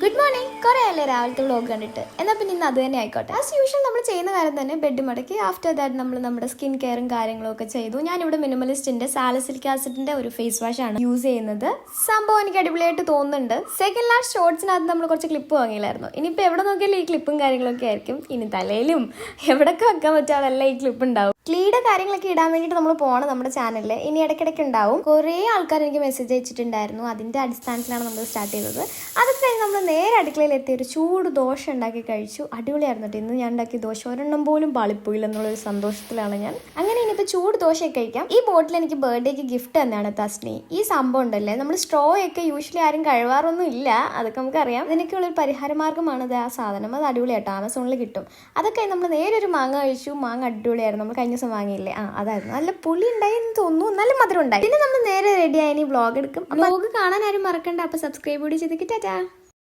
Good morning. കുറേ അല്ലേ രാവിലത്തെ വ്ളോഗ് കണ്ടിട്ട്, എന്നാൽ പിന്നെ ഇന്ന് അത് തന്നെ ആയിക്കോട്ടെ. ആസ് യൂഷ്വൽ നമ്മൾ ചെയ്യുന്ന കാര്യം തന്നെ ബെഡ് മടക്കി ആഫ്റ്റർ ദാറ്റ് നമ്മൾ നമ്മുടെ സ്കിൻ കെയറും കാര്യങ്ങളും ഒക്കെ ചെയ്തു. ഞാനിവിടെ മിനിമലിസ്റ്റിന്റെ സാലിസിലിക് ആസിഡിന്റെ ഒരു ഫേസ് വാഷ് ആണ് യൂസ് ചെയ്യുന്നത്. സംഭവം എനിക്ക് അടിപൊളിയായിട്ട് തോന്നുന്നുണ്ട്. സെക്കൻഡ് ലാസ്റ്റ് ഷോർട്സിനകത്ത് നമ്മൾ കുറച്ച് ക്ലിപ്പ് വാങ്ങിയില്ലായിരുന്നു. ഇനിയിപ്പോൾ എവിടെ നോക്കിയാലും ഈ ക്ലിപ്പും കാര്യങ്ങളൊക്കെ ആയിരിക്കും. ഇനി തലയിലും എവിടെയൊക്കെ വെക്കാൻ പറ്റാതെല്ലാം ഈ ക്ലിപ്പ് ഉണ്ടാവും. ക്ലീയുടെ കാര്യങ്ങളൊക്കെ ഇടാൻ വേണ്ടിയിട്ട് നമ്മൾ പോകണം നമ്മുടെ ചാനലിൽ. ഇനി ഇടയ്ക്കിടയ്ക്ക് ഉണ്ടാവും. കുറേ ആൾക്കാർ എനിക്ക് മെസ്സേജ് അയച്ചിട്ടുണ്ടായിരുന്നു. അതിൻ്റെ അടിസ്ഥാനത്തിലാണ് നമ്മൾ സ്റ്റാർട്ട് ചെയ്തത്. അതൊക്കെ കഴിഞ്ഞ് നമ്മൾ നേരെ അടുക്കളയിൽ എത്തി ഒരു ചൂട് ദോശ ഉണ്ടാക്കി കഴിച്ചു. അടിപൊളിയായിരുന്നു കേട്ടോ. ഇന്ന് ഞാൻ ഉണ്ടാക്കിയ ദോശ ഒരെണ്ണം പോലും പാളിപ്പോയില്ല എന്നുള്ളൊരു സന്തോഷത്തിലാണ് ഞാൻ. അങ്ങനെ ഇനിയിപ്പോൾ ചൂട് ദോശയൊക്കെ കഴിക്കാം. ഈ ബോട്ടിൽ എനിക്ക് ബർത്ത്ഡേക്ക് ഗിഫ്റ്റ് തന്നെയാണ് തസ്നി. ഈ സംഭവം ഉണ്ടല്ലേ, നമ്മൾ സ്ട്രോ ഒക്കെ യൂഷ്വലി ആരും കഴിവാറൊന്നും ഇല്ല, അതൊക്കെ നമുക്കറിയാം. ഇതിനൊക്കെയുള്ളൊരു പരിഹാരമാർഗ്ഗമാണത് ആ സാധനം. അത് അടിപൊളിയാട്ടോ, ആമസോണിൽ കിട്ടും. അതൊക്കെ നമ്മൾ നേരെ ഒരു മാങ്ങ കഴിച്ചു. മാങ്ങ അടിപൊളിയായിരുന്നു. നമ്മൾ കഴിഞ്ഞ ദിവസം വാങ്ങിയില്ലേ, അതായിരുന്നു. നല്ല പുളി ഉണ്ടായി എന്ന് തോന്നുന്നു, നല്ല മധുരം ഉണ്ടായി. പിന്നെ നമ്മൾ നേരെ റെഡി ആയി വ്ളോഗ് എടുക്കും. വ്ളോഗ് കാണാൻ ആരും മറക്കണ്ട. അപ്പോൾ സബ്സ്ക്രൈബ് കൂടി ചെയ്തിട്ട് ടാറ്റാ.